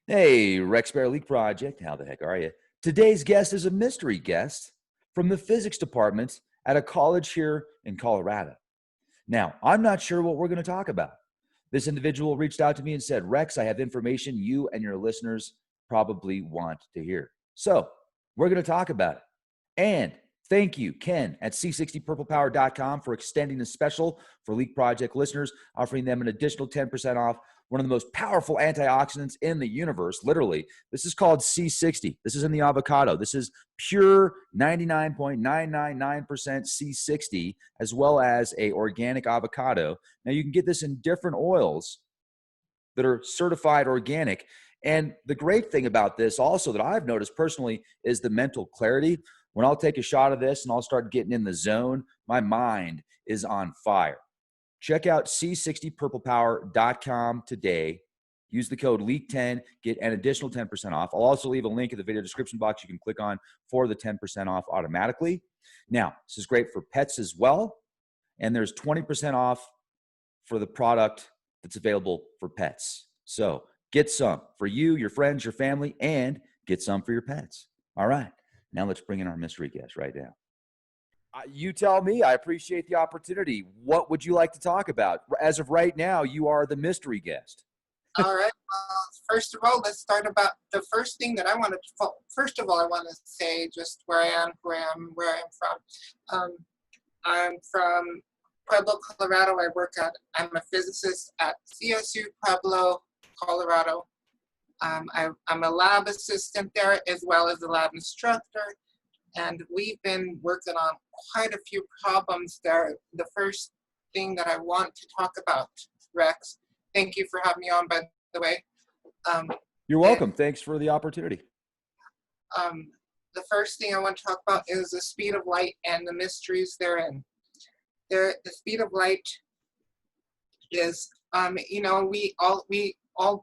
Hey, Rex Bear Leak Project. How the heck are you? Today's guest is a mystery guest from the physics department at a college here in Colorado. Now, I'm not sure what we're going to talk about. This individual reached out to me and said, Rex, I have information you and your listeners probably want to hear. So we're going to talk about it. And thank you, Ken at c60purplepower.com for extending a special for Leak Project listeners, offering them an additional 10% off one of the most powerful antioxidants in the universe, literally. This is called C60. This is in the avocado. This is pure 99.999% C60, as well as a organic avocado. Now, you can get this in different oils that are certified organic. And the great thing about this also that I've noticed personally is the mental clarity. When I'll take a shot of this and I'll start getting in the zone, my mind is on fire. Check out c60purplepower.com today. Use the code LEAK10, get an additional 10% off. I'll also leave a link in the video description box you can click on for the 10% off automatically. Now, this is great for pets as well, and there's 20% off for the product that's available for pets. So get some for you, your friends, your family, and get some for your pets. All right, now let's bring in our mystery guest right now. You tell me. I appreciate the opportunity. What would you like to talk about? As of right now, you are the mystery guest. All right. First of all, let's start about the first thing that I wanted to. First of all, I want to say just where I am, where I'm from. I'm from Pueblo, Colorado. I'm a physicist at CSU Pueblo, Colorado. I'm a lab assistant there as well as a lab instructor. And we've been working on quite a few problems there. The first thing that I want to talk about, Rex, thank you for having me on, by the way. You're welcome. Thanks for the opportunity. The first thing I want to talk about is the speed of light and the mysteries therein. The speed of light is, we all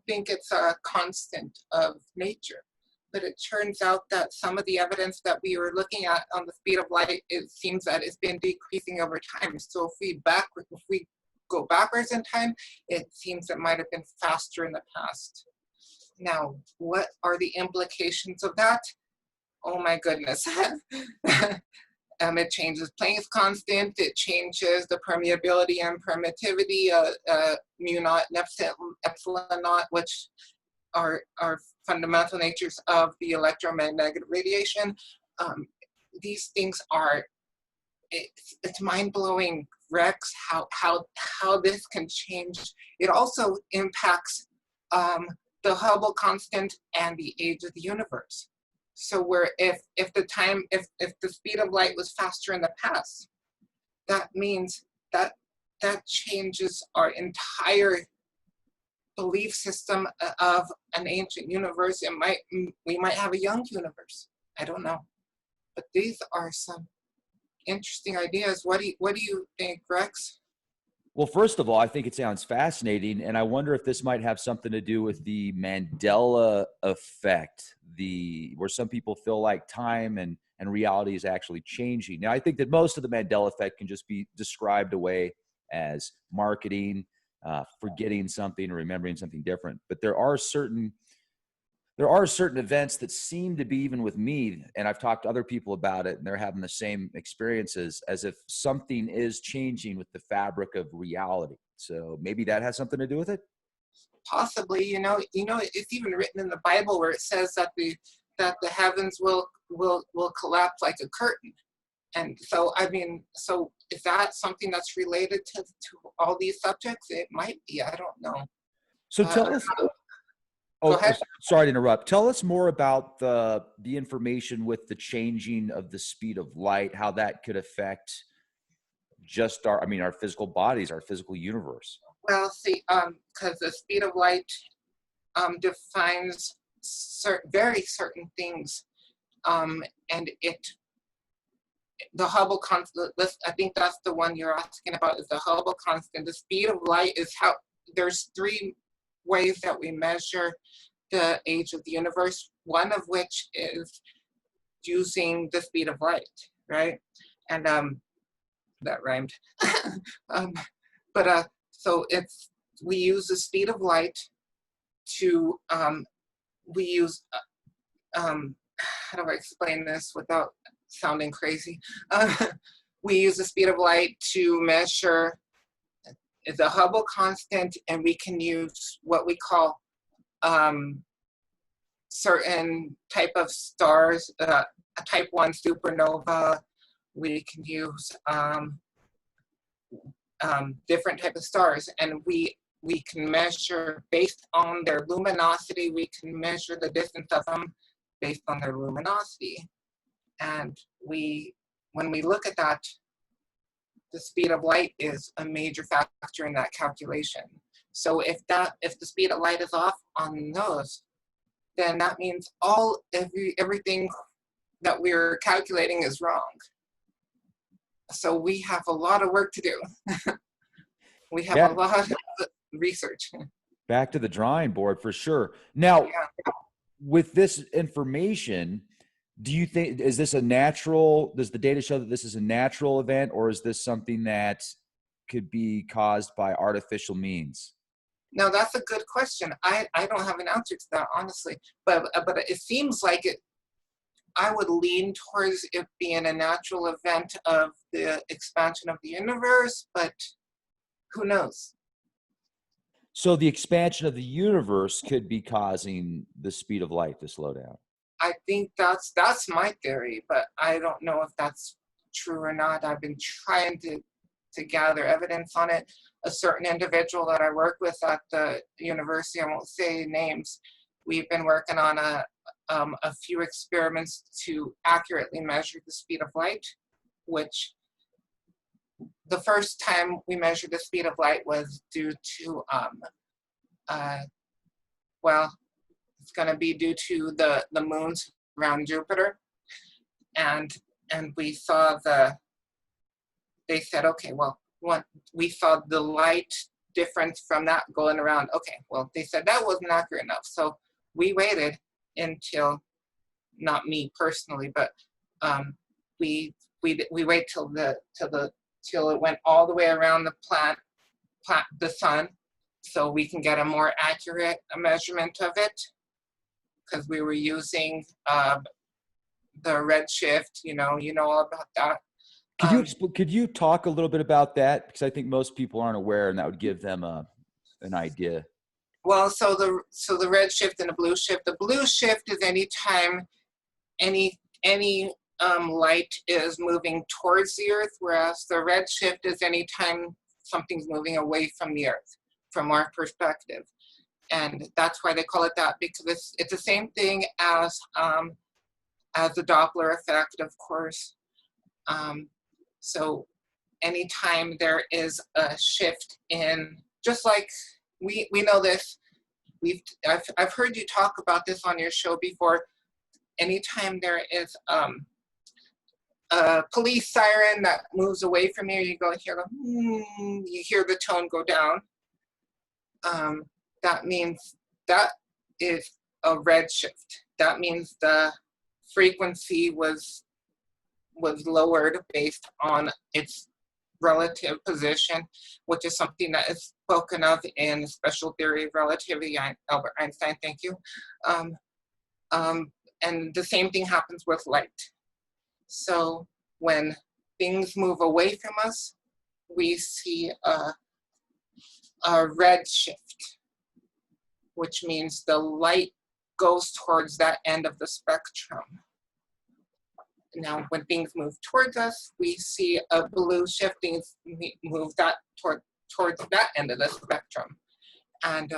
think it's a constant of nature. But it turns out that some of the evidence that we were looking at on the speed of light, it seems that it's been decreasing over time. So if we go backwards in time, it seems it might have been faster in the past. Now, what are the implications of that? Oh my goodness. It changes Planck's constant, it changes the permeability and permittivity, mu naught and epsilon naught, which are fundamental natures of the electromagnetic radiation. These things it's mind-blowing, Rex, how this can change. It also impacts the Hubble constant and the age of the universe. So if the speed of light was faster in the past, that means that changes our entire belief system of an ancient universe. We might have a young universe. I don't know, but these are some interesting ideas. What do you think, Rex? Well, first of all, I think it sounds fascinating, and I wonder if this might have something to do with the Mandela effect, where some people feel like time and reality is actually changing. Now, I think that most of the Mandela effect can just be described away as marketing, forgetting something or remembering something different. But there are certain events that seem to be, even with me, and I've talked to other people about it, and they're having the same experiences, as if something is changing with the fabric of reality. So maybe that has something to do with it? Possibly. It's even written in the Bible where it says that the heavens will collapse like a curtain. And so, so is that something that's related to all these subjects? It might be. I don't know. So tell us. Go ahead. Sorry to interrupt. Tell us more about the information with the changing of the speed of light, how that could affect just our physical bodies, our physical universe. Well, see, because the speed of light defines very certain things, and the Hubble constant, I think that's the one you're asking about, is the Hubble constant. The speed of light is there's three ways that we measure the age of the universe, one of which is using the speed of light, right? And that rhymed. So we use the speed of light to we use, how do I explain this without sounding crazy? We use the speed of light to measure the Hubble constant, and we can use what we call certain type of stars, a type 1 supernova. We can use different type of stars, and we can measure based on their luminosity. We can measure the distance of them based on their luminosity. And when we look at that, the speed of light is a major factor in that calculation. So if the speed of light is off on those, then that means everything that we're calculating is wrong. So we have a lot of work to do. We have a lot of research. Back to the drawing board for sure. Now, Yeah. with this information, do you think, does the data show that this is a natural event, or is this something that could be caused by artificial means? Now that's a good question. I don't have an answer to that, honestly, but it seems like it. I would lean towards it being a natural event of the expansion of the universe, but who knows? So the expansion of the universe could be causing the speed of light to slow down. I think that's my theory, but I don't know if that's true or not. I've been trying to gather evidence on it. A certain individual that I work with at the university, I won't say names, we've been working on a few experiments to accurately measure the speed of light, which the first time we measured the speed of light was due to, well, it's going to be due to the moons around Jupiter. And we saw they said, okay, well, we saw the light difference from that going around. Okay, well, they said that wasn't accurate enough. So we waited until, not me personally, but we wait till it went all the way around the sun, so we can get a more accurate measurement of it, because we were using the redshift. You know all about that. Could you talk a little bit about that? Because I think most people aren't aware, and that would give them an idea. Well, so the redshift and the blue shift. The blue shift is anytime any light is moving towards the Earth, whereas the redshift is anytime something's moving away from the Earth, from our perspective. And that's why they call it that, because it's the same thing as the Doppler effect, of course. So anytime there is a shift in, just like we know this, I've heard you talk about this on your show before. Anytime there is a police siren that moves away from you, you you hear the tone go down. That means that is a redshift. That means the frequency was lowered based on its relative position, which is something that is spoken of in the special theory of relativity, Albert Einstein, thank you. And the same thing happens with light. So when things move away from us, we see a red shift, which means the light goes towards that end of the spectrum. Now, when things move towards us, we see a blue shift. Things move that towards that end of the spectrum. And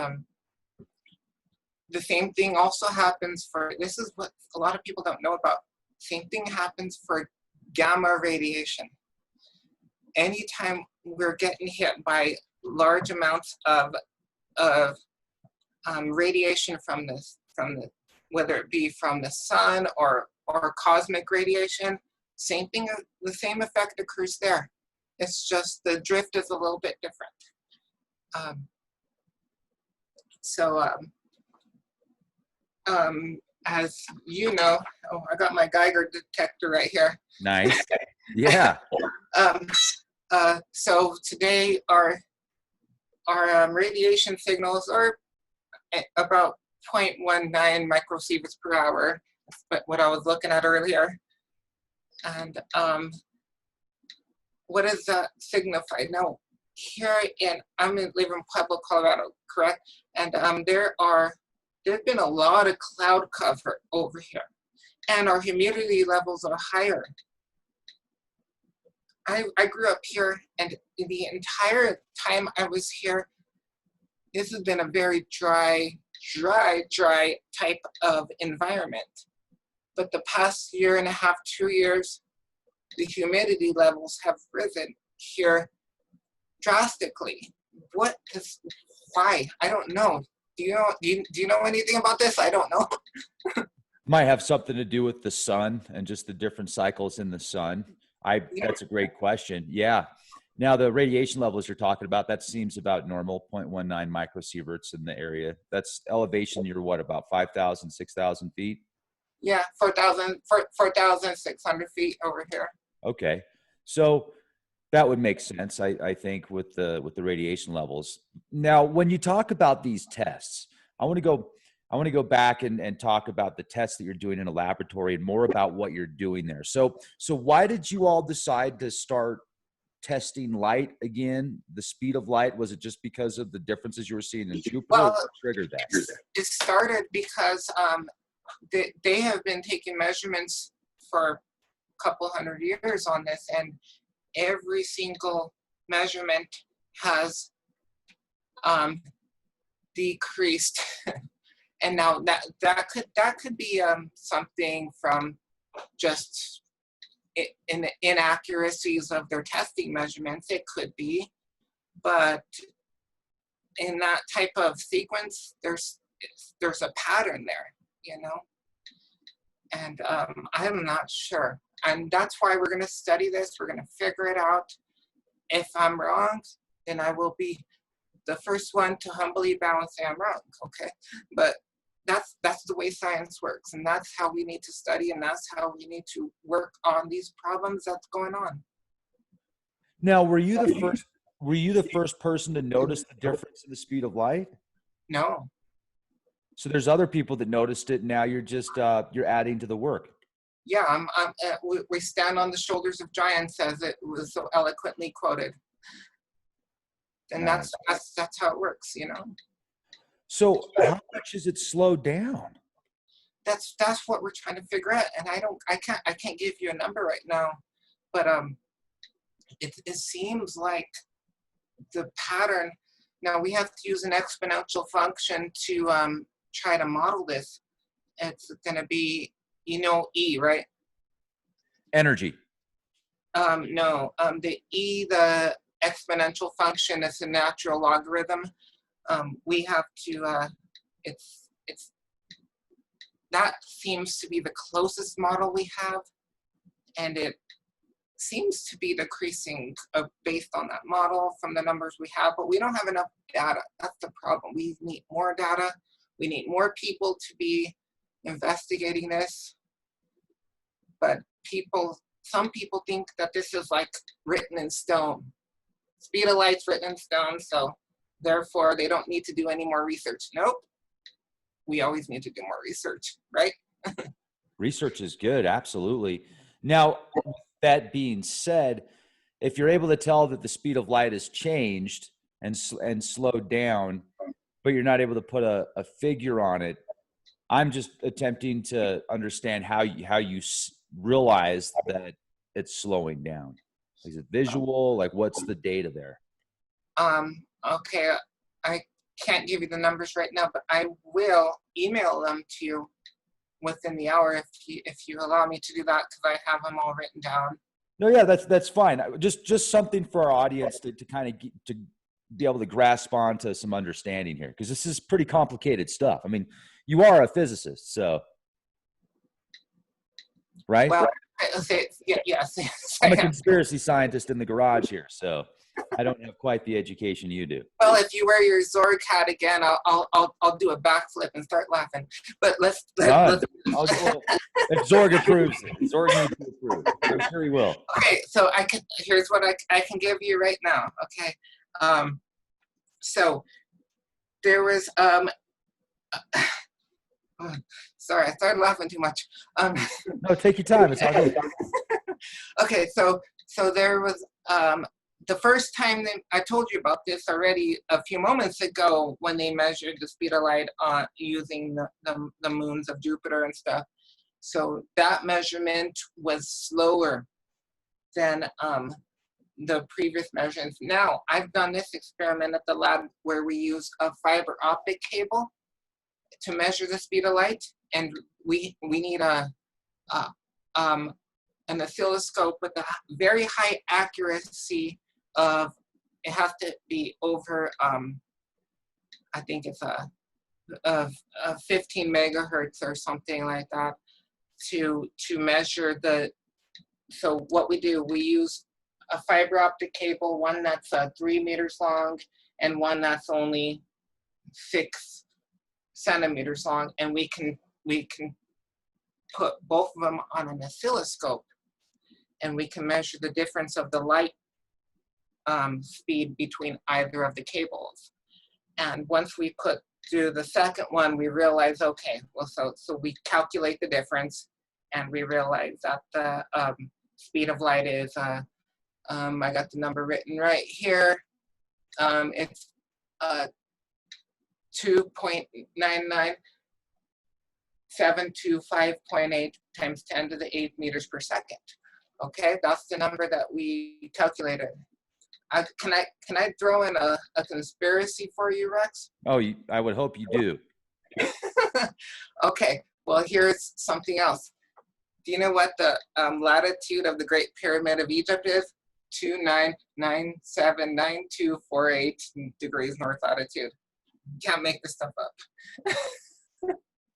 the same thing also happens for, this is what a lot of people don't know about, same thing happens for gamma radiation. Anytime we're getting hit by large amounts of radiation from the whether it be from the sun or cosmic radiation, same thing, the same effect occurs there. It's just the drift is a little bit different. As you know, I got my Geiger detector right here. Nice. Yeah. So today our radiation signals are about 0.19 microsieverts per hour. That's what I was looking at earlier. And what does that signify? Now, I'm live in Pueblo, Colorado, correct? And there's been a lot of cloud cover over here, and our humidity levels are higher. I grew up here, and the entire time I was here, this has been a very dry type of environment. But the past year and a half, 2 years, the humidity levels have risen here drastically. Why? I don't know. Do you know anything about this? I don't know. Might have something to do with the sun and just the different cycles in the sun. That's a great question. Yeah. Now the radiation levels you're talking about, that seems about normal, 0.19 microsieverts in the area. That's elevation. You're what, about 5,000, 6,000 feet? Yeah, 4,600 feet over here. Okay. So that would make sense, I think, with the radiation levels. Now, when you talk about these tests, I want to go back and talk about the tests that you're doing in a laboratory and more about what you're doing there. So why did you all decide to start testing light again, the speed of light? Was it just because of the differences you were seeing in Jupiter? Well, what triggered that? It started because they have been taking measurements for a couple hundred years on this, and every single measurement has decreased. And now that could be something from just in the inaccuracies of their testing measurements. It could be, but in that type of sequence, there's a pattern there, you know. And I'm not sure, and that's why we're going to study this. We're going to figure it out. If I'm wrong, then I will be the first one to humbly bow and say I'm wrong. Okay, but that's the way science works, and that's how we need to study, and that's how we need to work on these problems that's going on. Now, were you the first person to notice the difference in the speed of light? No. So there's other people that noticed it. Now you're just you're adding to the work. Yeah, we stand on the shoulders of giants, as it was so eloquently quoted, and Nice. that's how it works, you know. So how much is it slowed down? That's what we're trying to figure out, and I can't give you a number right now, but it seems like the pattern. Now we have to use an exponential function to try to model this. It's going to be, you know, E, right? Energy. No, the E, the exponential function, is a natural logarithm. We have to, it's that seems to be the closest model we have, and it seems to be decreasing based on that model from the numbers we have, but we don't have enough data. That's the problem. We need more data. We need more people to be investigating this, but some people think that this is like written in stone. Speed of light's written in stone, so therefore they don't need to do any more research. Nope. We always need to do more research, right? Research is good, absolutely. Now, that being said, if you're able to tell that the speed of light has changed and slowed down, but you're not able to put a figure on it, I'm just attempting to understand how you realize that it's slowing down. Is it visual? Like, what's the data there? Okay, I can't give you the numbers right now, but I will email them to you within the hour if you allow me to do that, because I have them all written down. No, yeah, that's fine. Just something for our audience to kind of to be able to grasp onto some understanding here, because this is pretty complicated stuff. I mean, you are a physicist, so right? Well, I'll say yes. I'm a conspiracy scientist in the garage here, so I don't have quite the education you do. Well, if you wear your Zorg hat again, I'll do a backflip and start laughing. But let's if Zorg approves it. Zorg needs to approve. I'm sure he will. Okay, so here's what I can give you right now. Okay, so there was Sorry, I started laughing too much. No, take your time. It's all good. Okay, so there was the first time I told you about this already a few moments ago when they measured the speed of light using the moons of Jupiter and stuff. So that measurement was slower than the previous measurements. Now, I've done this experiment at the lab where we use a fiber optic cable to measure the speed of light, and we need an oscilloscope with a very high accuracy of, it has to be over, I think it's a 15 megahertz or something like that to measure the, so what we do, we use a fiber optic cable, one that's 3 meters long and one that's only 6 centimeters long, and we can put both of them on an oscilloscope, and we can measure the difference of the light speed between either of the cables. And once we do the second one, we realize, okay, well, so we calculate the difference, and we realize that the speed of light is, I got the number written right here. It's 2.99725.8 times 10 to the 8 meters per second. Okay, that's the number that we calculated. Can I throw in a conspiracy for you, Rex? Oh, I would hope you do. Okay, well, here's something else. Do you know what the latitude of the Great Pyramid of Egypt is? 29979248 degrees north latitude. Can't make this stuff up.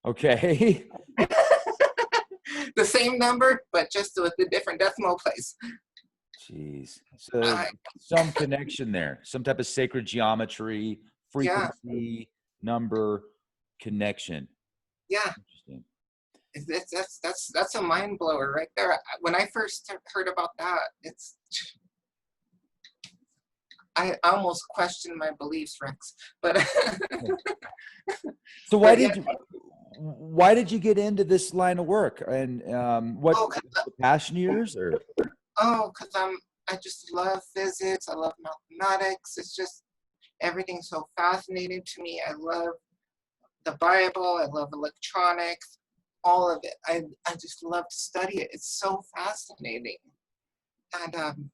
Okay. The same number, but just with a different decimal place. Jeez. So some connection there, some type of sacred geometry, frequency, number, connection. Yeah. Interesting. That's a mind blower right there. When I first heard about that, I almost questioned my beliefs, Rex. But so why did you get into this line of work, and what passion yours, or? Oh, because I just love physics. I love mathematics. It's just everything's so fascinating to me. I love the Bible. I love electronics. All of it. I just love to study it. It's so fascinating. And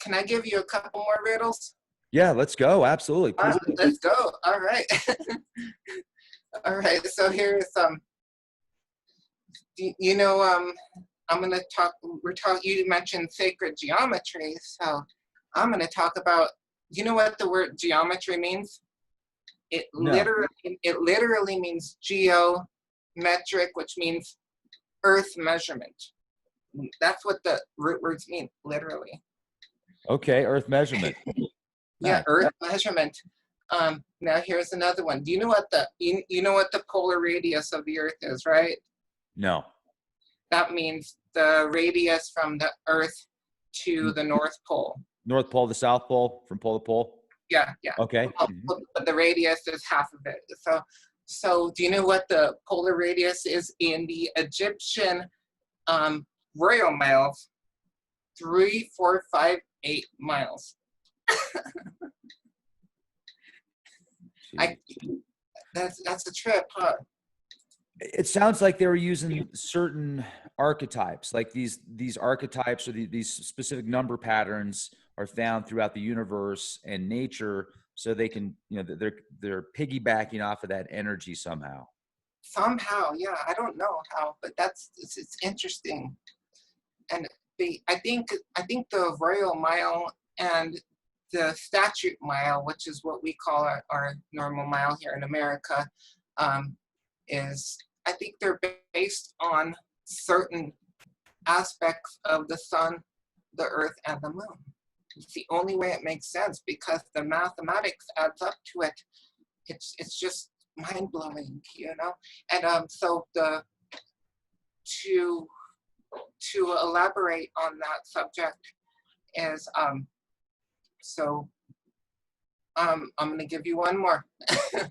can I give you a couple more riddles? Yeah, let's go. Absolutely. Please. Let's go. All right. All right. So here's I'm going to talk. You mentioned sacred geometry, so I'm going to talk about. Do you know what the word geometry means? It literally means geometric, which means earth measurement. That's what the root words mean, literally. Okay, earth measurement. Yeah, earth measurement. Now here's another one. Do you know what you know what the polar radius of the earth is, right? No. That means the radius from the earth to the North Pole. North Pole to South Pole, from pole to pole? Yeah. Okay. But the radius is half of it. So do you know what the polar radius is in the Egyptian royal miles? 3,458 miles. That's a trip, huh? It sounds like they were using certain archetypes, like these archetypes or these specific number patterns are found throughout the universe and nature, so they can, they're piggybacking off of that energy somehow. Somehow, yeah, I don't know how, but it's interesting. And I think the royal mile and the statute mile, which is what we call our normal mile here in America, is, I think they're based on certain aspects of the sun, the earth, and the moon. It's the only way it makes sense, because the mathematics adds up to it. It's just mind-blowing, And so to elaborate on that subject is I'm going to give you one more.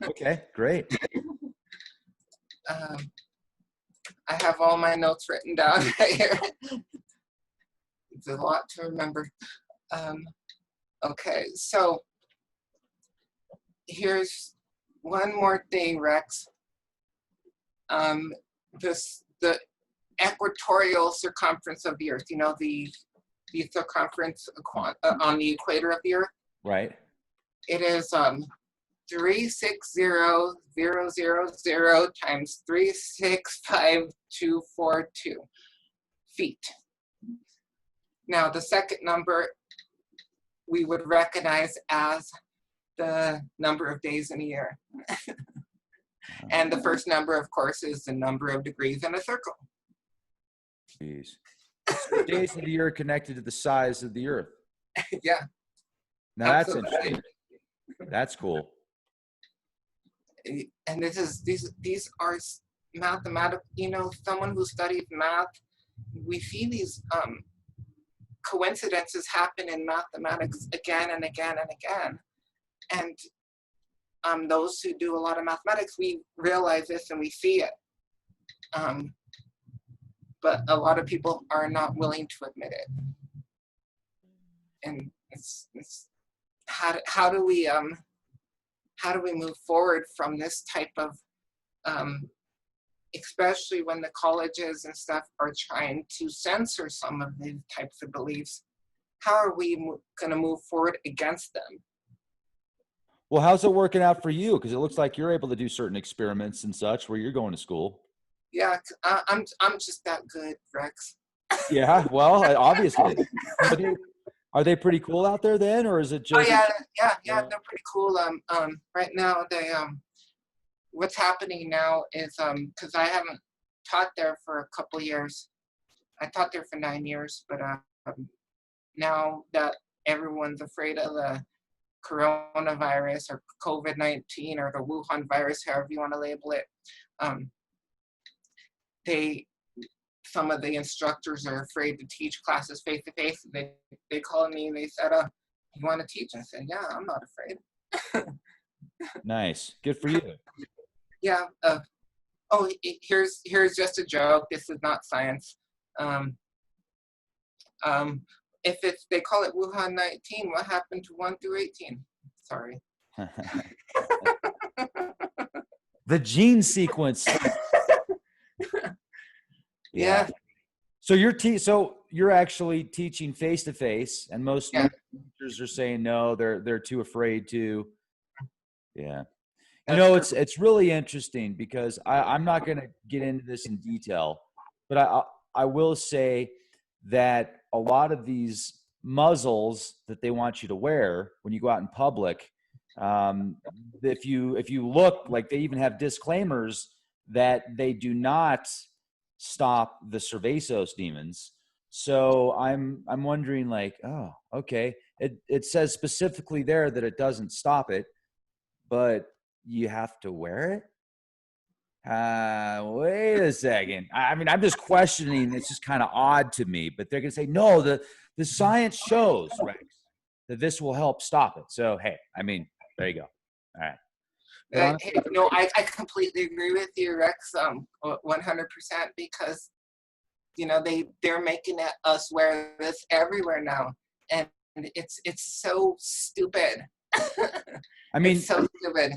Okay, great. I have all my notes written down right here. It's a lot to remember. Okay, so here's one more thing, Rex. The equatorial circumference of the Earth, you know, the circumference on the equator of the Earth. Right. It is 360,000 times 365,242 feet. Now, the second number we would recognize as the number of days in a year. And the first number, of course, is the number of degrees in a circle. Jeez. So days of the year are connected to the size of the Earth. Yeah. Now that's Absolutely. interesting. That's cool. And these are mathematical, you know, someone who studies math, we see these coincidences happen in mathematics again and again and again. And those who do a lot of mathematics, we realize this and we see it. But a lot of people are not willing to admit it. And it's how do we move forward from this type of, especially when the colleges and stuff are trying to censor some of these types of beliefs? How are we going to move forward against them? Well, how's it working out for you? Because it looks like you're able to do certain experiments and such where you're going to school. Yeah, I'm just that good, Rex. Yeah, well, obviously. Are they pretty cool out there then, or is it just? Oh yeah, they're pretty cool. Right now what's happening now is because I haven't taught there for a couple years. I taught there for 9 years, but now that everyone's afraid of the coronavirus or COVID-19 or the Wuhan virus, however you want to label it, some of the instructors are afraid to teach classes face to face. They called me and they said, "You want to teach?" I said, "Yeah, I'm not afraid." Nice, good for you. Yeah. Here's just a joke. This is not science. If they call it Wuhan 19, what happened to 1 through 18? Sorry. The gene sequence. Yeah. So you're actually teaching face to face, and most teachers are saying no, they're too afraid to. Yeah. You know, it's really interesting because I'm not going to get into this in detail, but I will say that a lot of these muzzles that they want you to wear when you go out in public, if you look, like, they even have disclaimers that they do not stop the Cervasos demons. So I'm wondering, like, oh, okay, it says specifically there that it doesn't stop it, but you have to wear it. Wait a second. I mean, I'm just questioning. It's just kind of odd to me, but they're going to say, no, the science shows, Rex, that this will help stop it. So, hey, I mean, there you go. All right. Hey, no, I completely agree with you, Rex, 100%, because, you know, they're making us wear this everywhere now, and it's so stupid. I mean, it's so stupid.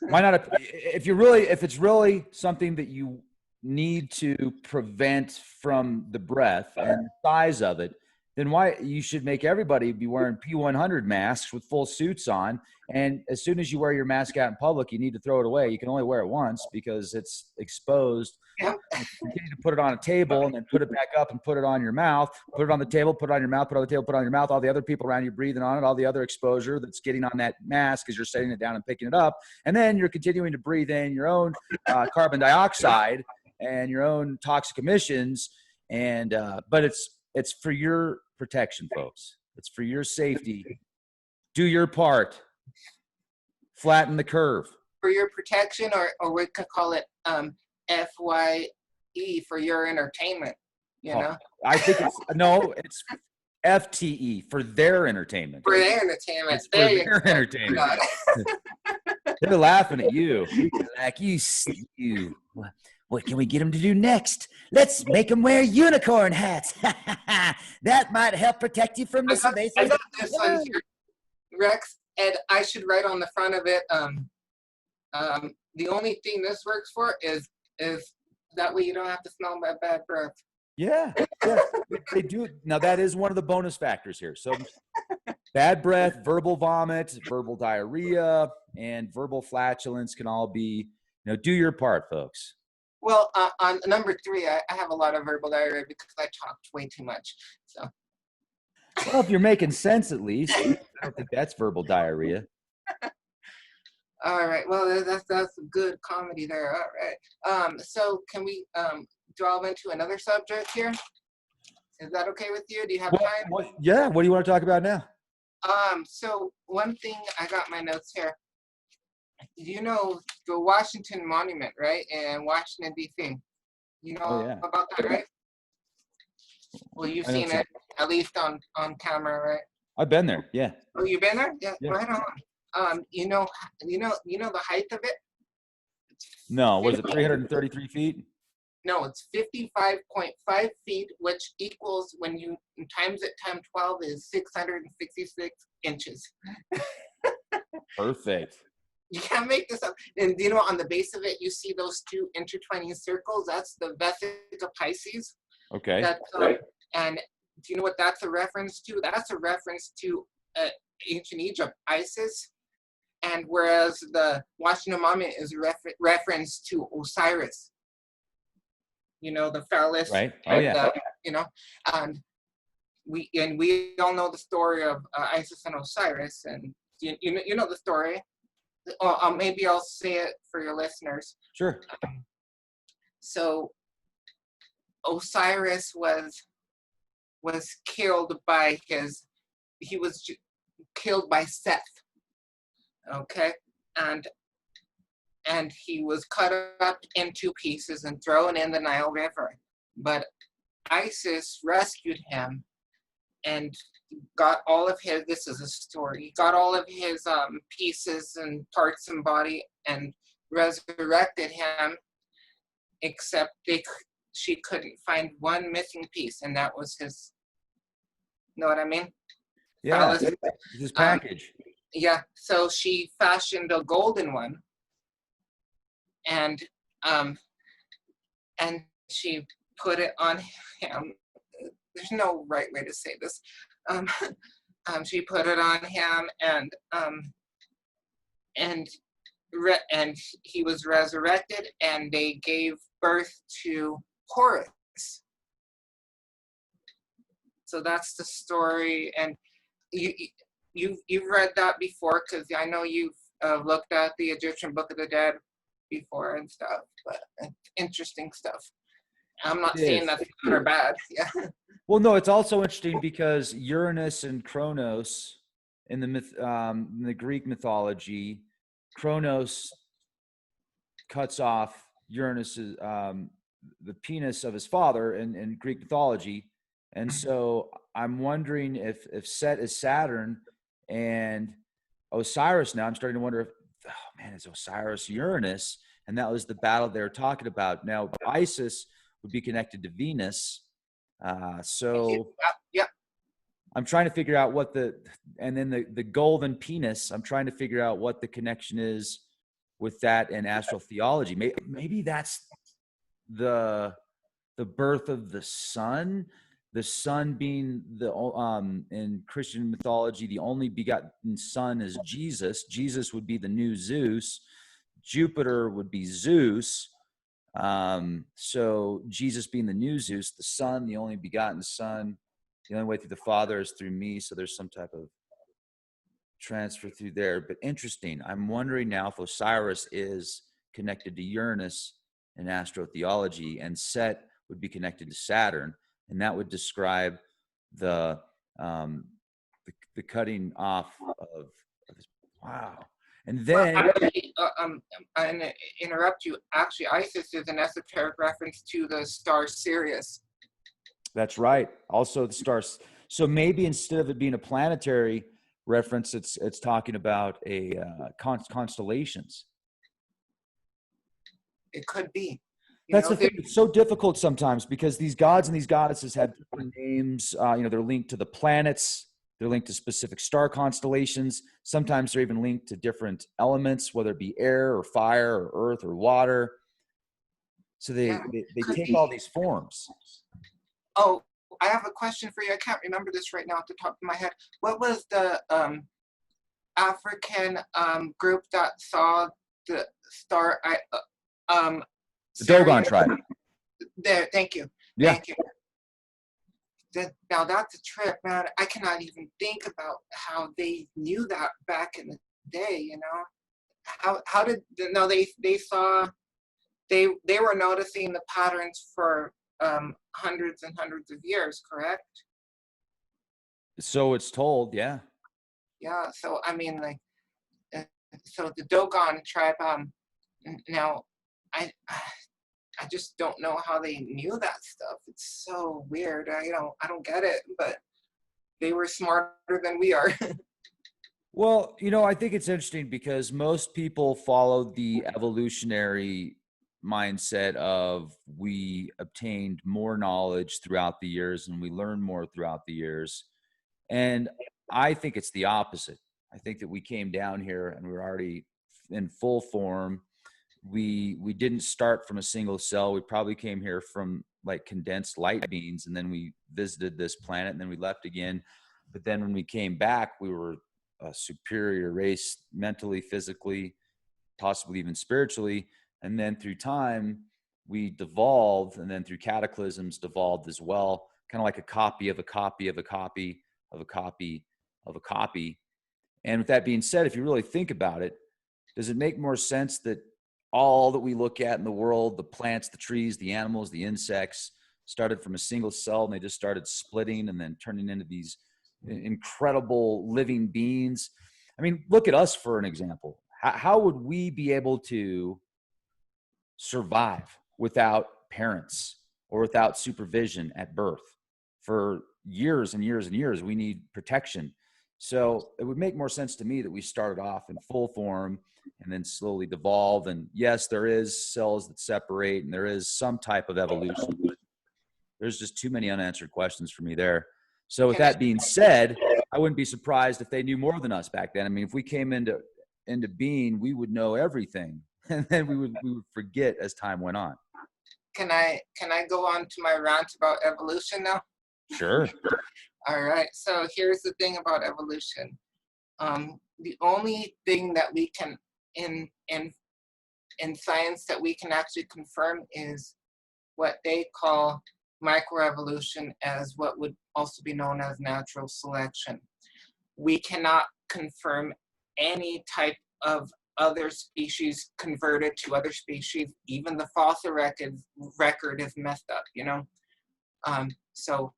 Why not? If it's really something that you need to prevent from the breath and the size of it, then why you should make everybody be wearing P100 masks with full suits on. And as soon as you wear your mask out in public, you need to throw it away. You can only wear it once because it's exposed. Yep. You continue to put it on a table and then put it back up and put it on your mouth, put it on the table, put it on your mouth, put it on the table, put it on your mouth, all the other people around you breathing on it, all the other exposure that's getting on that mask as you're setting it down and picking it up. And then you're continuing to breathe in your own carbon dioxide and your own toxic emissions. And, but it's for your protection, folks. It's for your safety. Do your part. Flatten the curve. For your protection, or we could call it FYE, for your entertainment, you know? I think it's FTE, for their entertainment. For their entertainment. It's for their entertainment. They're laughing at you. Like, you. What can we get them to do next? Let's make them wear unicorn hats. That might help protect you from the I invasive. got this one here, Rex, and I should write on the front of it. The only thing this works for is that way you don't have to smell my bad breath. Yeah, yeah, they do. Now that is one of the bonus factors here. So bad breath, verbal vomit, verbal diarrhea, and verbal flatulence can all be, do your part, folks. Well, on number 3, I have a lot of verbal diarrhea because I talked way too much. So. Well, if you're making sense, at least. I don't think that's verbal diarrhea. All right. Well, that's good comedy there. All right. So can we delve into another subject here? Is that okay with you? Do you have time? Yeah. What do you want to talk about now? So one thing, I got my notes here. You know the Washington Monument, right? In Washington, D.C. You know about that, right? Well, you've seen it, at least on camera, right? I've been there, yeah. Oh, you've been there? Yeah, right on. You know the height of it? No, was it 333 feet? No, it's 55.5 feet, which equals, when you times it times 12, is 666 inches. Perfect. You can't make this up. And on the base of it, you see those 2 intertwining circles. That's the Vesica Pisces. Okay. That's, and do you know what that's a reference to? That's a reference to ancient Egypt, Isis. And whereas the Washington Monument is a reference to Osiris. The phallus. Right. Oh, yeah. And we all know the story of Isis and Osiris. And you know the story. Maybe I'll say it for your listeners. Sure. So Osiris was killed by killed by Seth. Okay, and he was cut up into pieces and thrown in the Nile River. But Isis rescued him and got all of his, this is a story, he got all of his pieces and parts and body and resurrected him, except she couldn't find one missing piece, and that was his, know what I mean? Yeah, his package. Yeah, so she fashioned a golden one, and she put it on him. There's no right way to say this. She put it on him, and he was resurrected, and they gave birth to Horus. So that's the story, and you've read that before, because I know you've looked at the Egyptian Book of the Dead before and stuff, but interesting stuff. I'm not saying that's good or bad. Yeah. Well, no, it's also interesting because Uranus and Kronos in the Greek mythology, Kronos cuts off Uranus's the penis of his father in Greek mythology, and so I'm wondering if Set is Saturn and Osiris. Now I'm starting to wonder if, is Osiris Uranus, and that was the battle they were talking about. Now Isis would be connected to Venus. So yeah. I'm trying to figure out and then the golden penis, I'm trying to figure out what the connection is with that and astrotheology. Maybe that's the birth of the sun being in Christian mythology, the only begotten son is Jesus. Jesus would be the new Zeus. Jupiter would be Zeus. So Jesus being the new Zeus, the son, the only begotten son, the only way through the Father is through me. So there's some type of transfer through there. But interesting. I'm wondering now if Osiris is connected to Uranus in astrotheology, and Set would be connected to Saturn, and that would describe the cutting off of his, wow. And then, I interrupt you. Actually, Isis is an esoteric reference to the star Sirius. That's right. Also, the stars. So maybe instead of it being a planetary reference, it's talking about a constellations. It could be. You That's know, the thing. It's so difficult sometimes because these gods and these goddesses have different names. They're linked to the planets. They're linked to specific star constellations. Sometimes they're even linked to different elements, whether it be air or fire or earth or water. So yeah, they could take be. all these forms. Oh, I have a question for you. I can't remember this right now at the top of my head. What was the African group that saw the star? The Dogon Syrian. tribe. There, thank you, Yeah. thank you. Now that's a trip, man. I cannot even think about how they knew that back in the day. You know, how did no they saw they were noticing the patterns for hundreds and hundreds of years, correct? So it's told. Yeah. Yeah. So I mean, like, uh, so the Dogon tribe. Now, I just don't know how they knew that stuff. It's so weird. I don't get it. But they were smarter than we are. Well, I think it's interesting because most people follow the evolutionary mindset of we obtained more knowledge throughout the years and we learned more throughout the years. And I think it's the opposite. I think that we came down here and we were already in full form. We didn't start from a single cell. We probably came here from like condensed light beams, and then we visited this planet and then we left again. But then when we came back, we were a superior race mentally, physically, possibly even spiritually. And then through time, we devolved, and then through cataclysms devolved as well, kind of like a copy of a copy of a copy of a copy of a copy. And with that being said, if you really think about it, does it make more sense that all that we look at in the world, the plants, the trees, the animals, the insects, started from a single cell and they just started splitting and then turning into these incredible living beings? I mean, look at us for an example. How would we be able to survive without parents or without supervision at birth? For years and years and years, we need protection. So it would make more sense to me that we started off in full form and then slowly devolve. And yes, there is cells that separate and there is some type of evolution, but there's just too many unanswered questions for me there. So with Can I, that being said, I wouldn't be surprised if they knew more than us back then. I mean, if we came into being, we would know everything, and then we would forget as time went on. can I go on to my rant about evolution now? Sure. All right. So here's the thing about evolution. The only thing that we can in science that we can actually confirm is what they call microevolution, as what would also be known as natural selection. We cannot confirm any type of other species converted to other species. Even the fossil record is messed up, you know? So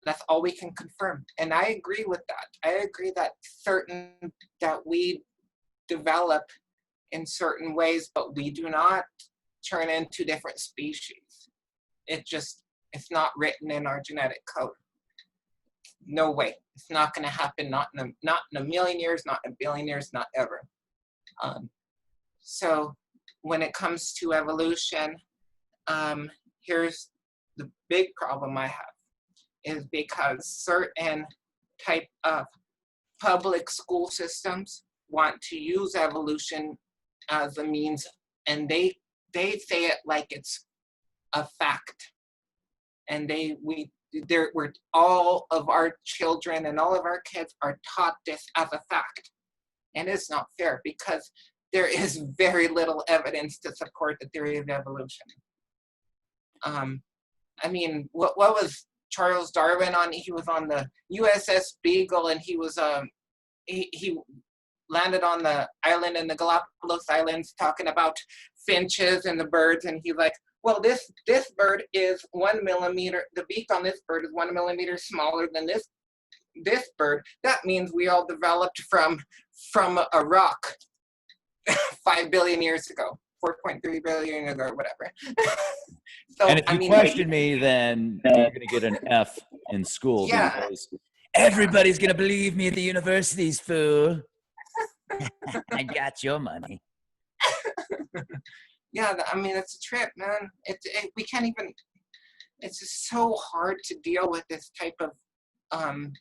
that's all we can confirm. And I agree with that. I agree that we develop in certain ways, but we do not turn into different species. It's not written in our genetic code. No way. It's not going to happen. Not in a million years, not in a billion years, not ever. So when it comes to evolution, here's the big problem I have, is because certain type of public school systems want to use evolution as a means, and they say it like it's a fact. And we're all of our children and all of our kids are taught this as a fact. And it's not fair because there is very little evidence to support the theory of evolution. I mean, what was Charles Darwin on? He was on the USS Beagle, and he was he landed on the island in the Galapagos Islands talking about finches and the birds, and he's like, well, this bird is 1 millimeter. The beak on this bird is 1 millimeter smaller than this bird. That means we all developed from a rock 5 billion years ago, 4.3 billion ago, or whatever. So, And if you question me, then you're going to get an F in school. Yeah. Because everybody's going to believe me at the universities, fool. I got your money. yeah, I mean, it's a trip, man. We can't even, it's just so hard to deal with this type of um,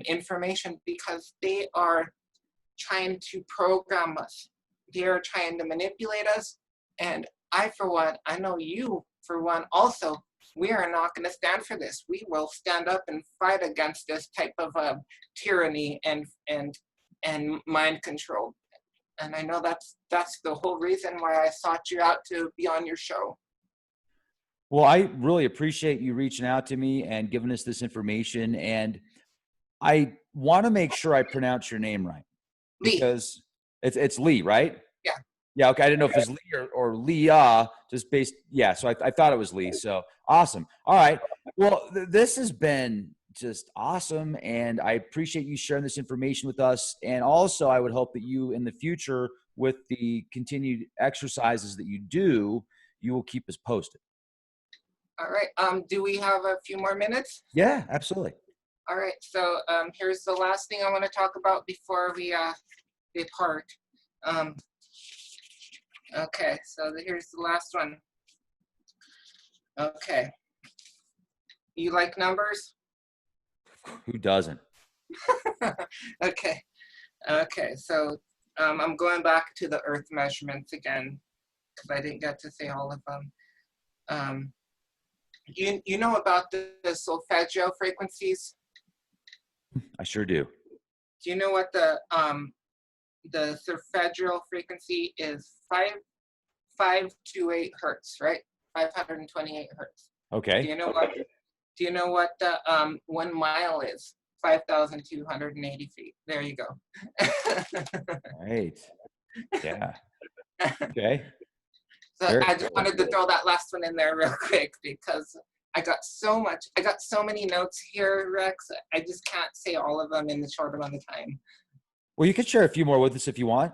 information because they are trying to program us. They are trying to manipulate us. And I, for one, I know you, for one, also, we are not going to stand for this. We will stand up and fight against this type of tyranny and mind control. And I know that's the whole reason why I sought you out to be on your show. Well, I really appreciate you reaching out to me and giving us this information. And I want to make sure I pronounce your name right Lee. because it's Lee, right? Yeah. Yeah. Okay. I didn't know if it's Lee or Leah, just based. Yeah. So I thought it was Lee. So awesome. All right. Well, this has been just awesome. And I appreciate you sharing this information with us. And also, I would hope that you in the future, with the continued exercises that you do, you will keep us posted. All right. Do we have a few more minutes? Yeah, absolutely. All right. So here's the last thing I want to talk about before we depart. Okay. So here's the last one. Okay. You like numbers? Who doesn't? Okay. Okay. So I'm going back to the Earth measurements again because I didn't get to say all of them. You know about the solfeggio frequencies? I sure do. Do you know what the solfeggio frequency is? 528 hertz, right? 528 hertz. Okay. Do you know what the 1 mile is? 5,280 feet. There you go. Right. Yeah. Okay. So Very I just cool. wanted to throw that last one in there real quick because I got so many notes here, Rex. I just can't say all of them in the short amount of time. Well, you could share a few more with us if you want.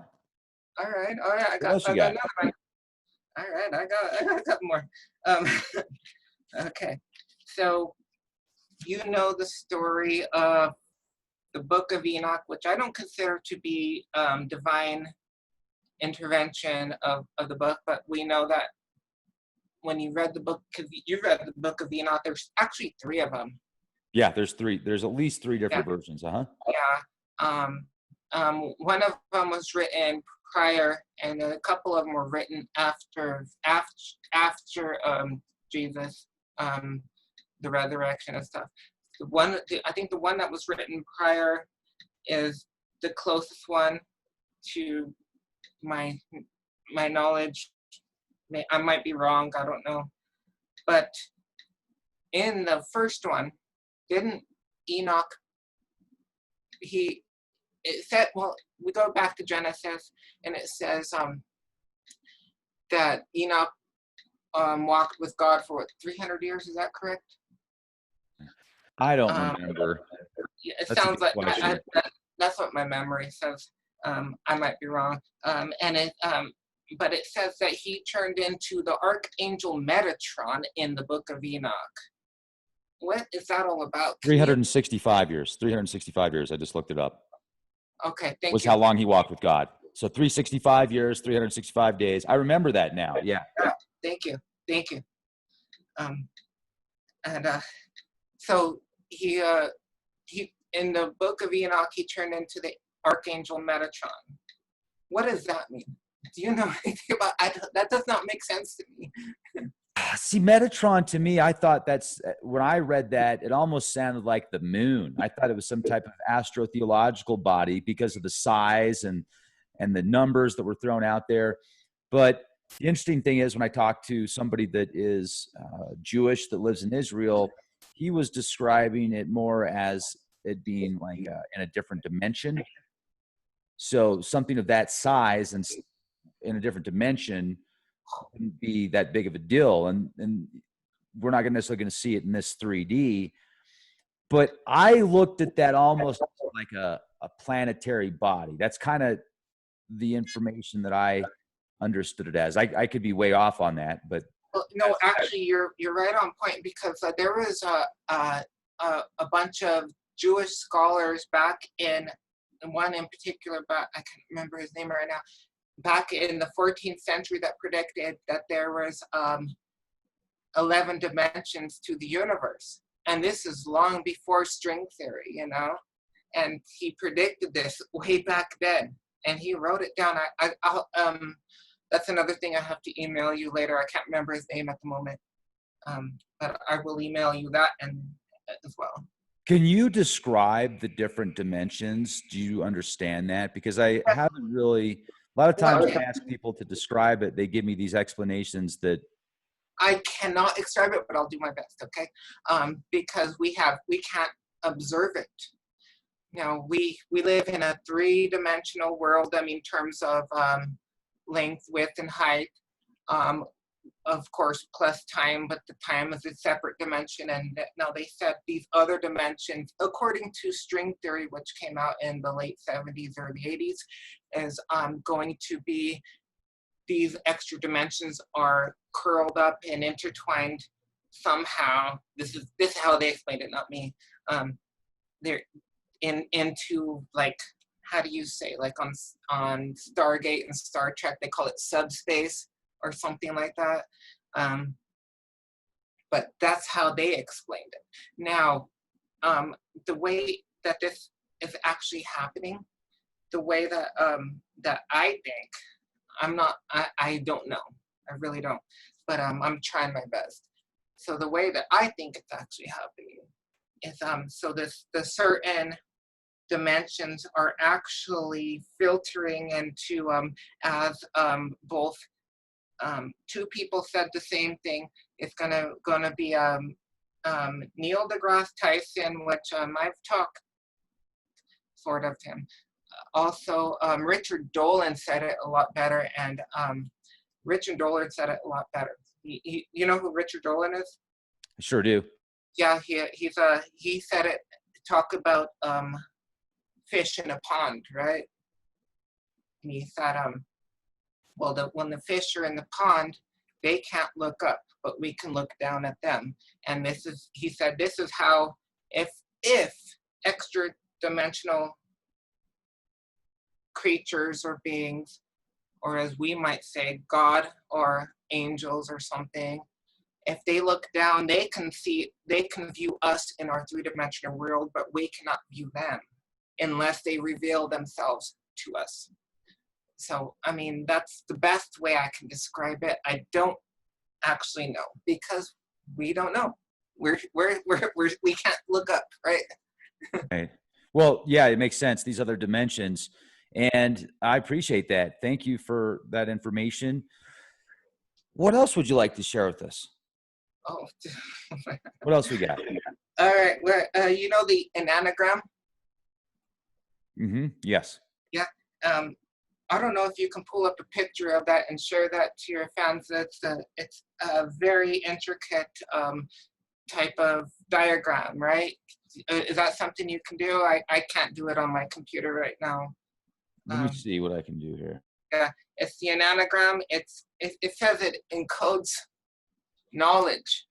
All right. I What got else you got? another one. All right, I got a couple more. Okay. So you know the story of the Book of Enoch, which I don't consider to be divine intervention of the book, but we know that when you read the book, because you read the Book of Enoch, there's actually 3 of them. Yeah, there's 3. There's at least 3 different versions. Yeah. One of them was written prior, and a couple of them were written after Jesus, the resurrection and stuff. I think the one that was written prior is the closest one to my knowledge. I might be wrong, I don't know. But in the first one, didn't Enoch, it said, well, we go back to Genesis, and it says that Enoch walked with God for 300 years, is that correct? I don't remember. It That's sounds like that's what my memory says. I might be wrong. But it says that he turned into the archangel Metatron in the Book of Enoch. What is that all about? 365 years. 365 years. I just looked it up. Okay, thank you. Was how long he walked with God. So 365 years, 365 days. I remember that now. Yeah. Thank you. So he in the Book of Enoch, he turned into the archangel Metatron. What does that mean? Do you know anything about? That does not make sense to me. See, Metatron to me, I thought when I read that, it almost sounded like the moon. I thought it was some type of astrotheological body because of the size and the numbers that were thrown out there. But the interesting thing is when I talked to somebody that is Jewish that lives in Israel, he was describing it more as it being like in a different dimension. So something of that size and in a different dimension wouldn't be that big of a deal. And we're not necessarily going to see it in this 3D. But I looked at that almost like a planetary body. That's kind of the information that I understood it as. I could be way off on that, but no, actually, you're right on point because there was a bunch of Jewish scholars back in one in particular, but I can't remember his name right now. back in the 14th century that predicted that there was 11 dimensions to the universe. And this is long before string theory, you know? And he predicted this way back then. And he wrote it down. I'll, that's another thing I have to email you later. I can't remember his name at the moment. But I will email you that and as well. Can you describe the different dimensions? Do you understand that? Because I haven't really, a lot of times when I ask people to describe it, they give me these explanations that I cannot describe it, but I'll do my best, okay? Because we can't observe it. You know, we live in a 3-dimensional world, I mean, in terms of length, width, and height. Of course, plus time, but the time is a separate dimension. And now they said these other dimensions, according to string theory, which came out in the late 70s, early 80s, is going to be, these extra dimensions are curled up and intertwined somehow. This is how they explained it, not me. They're into, like, how do you say, like on Stargate and Star Trek, they call it subspace or something like that. But that's how they explained it. Now, the way that this is actually happening, the way that that I think, I don't know. I really don't. But I'm trying my best. So the way that I think it's actually happening is so the certain dimensions are actually filtering into as both two people said the same thing. It's gonna be Neil deGrasse Tyson, which I've talked sort of him. Also, Richard Dolan said it a lot better, and Richard Dolan said it a lot better. You know who Richard Dolan is? I sure do. Yeah, he said it. Talk about fish in a pond, right? And he said, well, when the fish are in the pond, they can't look up, but we can look down at them. And he said, this is how, if extra dimensional creatures or beings, or as we might say, God or angels or something, if they look down, they can view us in our 3-dimensional world, but we cannot view them unless they reveal themselves to us. So, I mean, that's the best way I can describe it. I don't actually know because we don't know. We can't look up, right? Right. Well, yeah, it makes sense. These other dimensions. And I appreciate that. Thank you for that information. What else would you like to share with us? Oh, What else we got? all right. Well, you know the anagram? Mm-hmm. Yes. Yeah. I don't know if you can pull up a picture of that and share that to your fans. It's a very intricate type of diagram, right? Is that something you can do? I can't do it on my computer right now. Let me see what I can do here. Yeah, it's the anagram. It says it encodes knowledge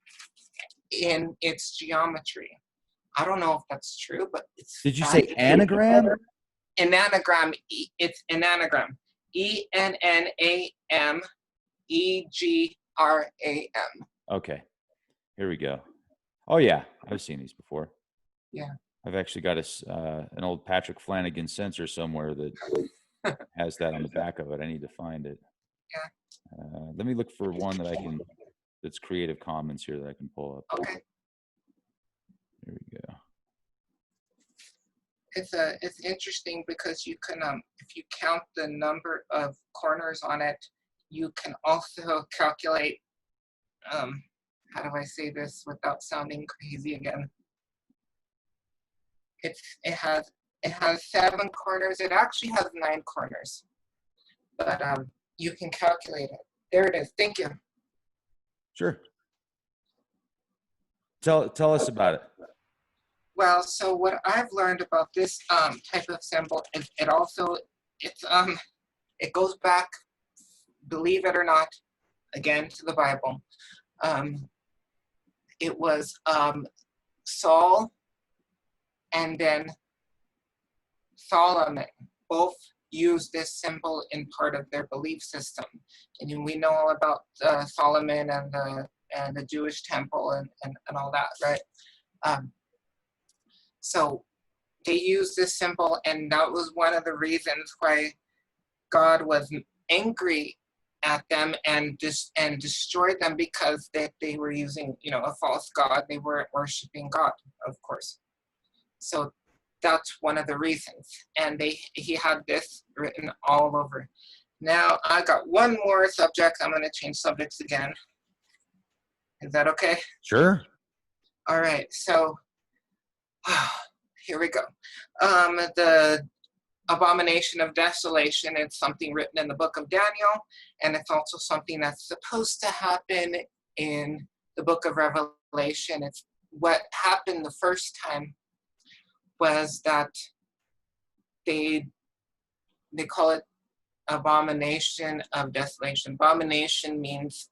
in its geometry. I don't know if that's true, but it's. Did you say anagram? An anagram. It's an anagram. ENNAMEGRAM. Okay, here we go. Oh yeah, I've seen these before. Yeah. I've actually got an old Patrick Flanagan sensor somewhere that has that on the back of it. I need to find it. Yeah. Let me look for one that's Creative Commons here that I can pull up. Okay. Here we go. It's interesting because you can if you count the number of corners on it, you can also calculate how do I say this without sounding crazy again? It has 7 corners. It actually has 9 corners, but you can calculate it. There it is. Thank you. Sure. Tell us about it. Well, so what I've learned about this type of symbol is it goes back, believe it or not, again to the Bible. It was Saul and then Solomon, both use this symbol in part of their belief system. And we know all about Solomon and the Jewish temple and all that, right? So they used this symbol, and that was one of the reasons why God was angry at them and destroyed them, because they were using, a false god. They weren't worshiping God, of course. So that's one of the reasons. And he had this written all over. Now I got one more subject. I'm going to change subjects again. Is that okay? Sure. All right. So here we go. The abomination of desolation, it's something written in the book of Daniel, and it's also something that's supposed to happen in the book of Revelation. It's what happened the first time was that they call it abomination of desolation. Abomination means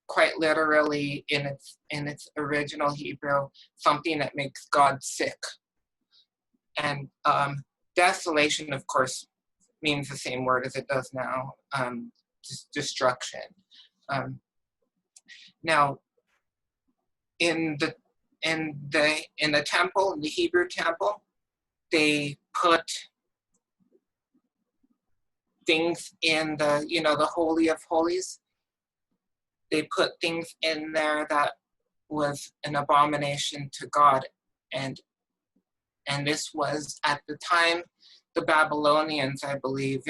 quite literally in its original Hebrew, something that makes God sick. And desolation, of course, means the same word as it does now, destruction. Now, in the temple, in the Hebrew temple, they put things in the Holy of Holies. They put things in there that was an abomination to God, and this was at the time the Babylonians, I believe.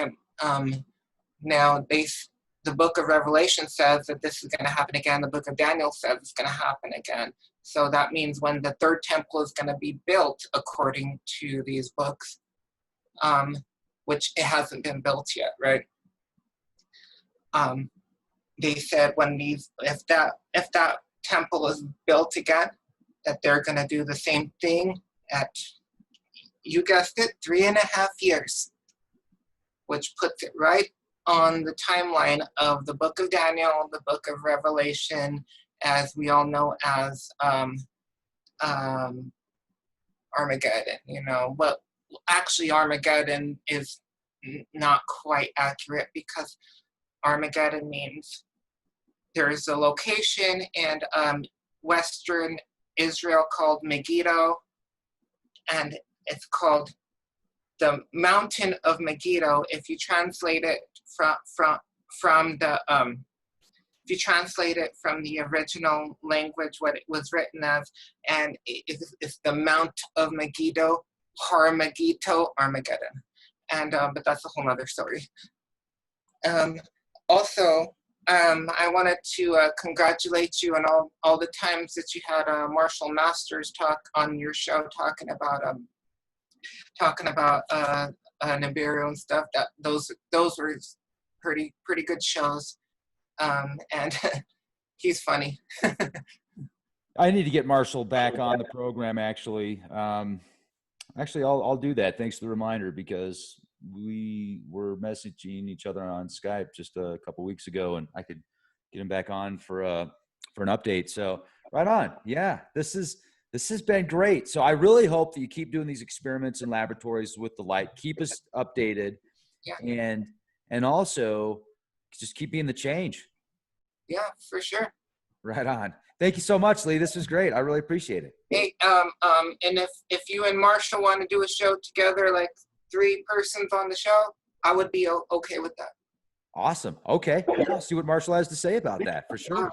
Now the book of Revelation says that this is going to happen again. The book of Daniel says it's going to happen again. So that means when the third temple is going to be built, according to these books, which it hasn't been built yet, right? They said if that temple is built again, that they're going to do the same thing at, you guessed it, 3.5 years, which puts it right on the timeline of the book of Daniel, the book of Revelation, as we all know as Armageddon. But actually Armageddon is not quite accurate, because Armageddon means there's a location in Western Israel called Megiddo, and it's called the Mountain of Megiddo. If you translate it from the original language, what it was written as, and it's the Mount of Megiddo, Har Megiddo, Armageddon, and but that's a whole other story. Also, I wanted to congratulate you on all the times that you had Marshall Masters talk on your show, talking about Nibiru and stuff. That those were pretty good shows, and he's funny. I need to get Marshall back on the program. Actually, I'll do that. Thanks for the reminder, because we were messaging each other on Skype just a couple weeks ago, and I could get him back on for an update. So right on. Yeah, this has been great. So I really hope that you keep doing these experiments in laboratories with the light. Keep us updated, Yeah. and also just keep being the change. Yeah, for sure. Right on. Thank you so much, Lee. This was great. I really appreciate it. Hey, and if you and Marshall want to do a show together, like 3 persons on the show, I would be okay with that. Awesome. Okay. Yeah, I'll see what Marshall has to say about that, for sure.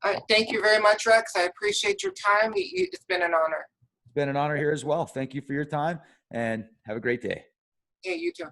All right. Thank you very much, Rex. I appreciate your time. It's been an honor. It's been an honor here as well. Thank you for your time, and have a great day. Hey, you too.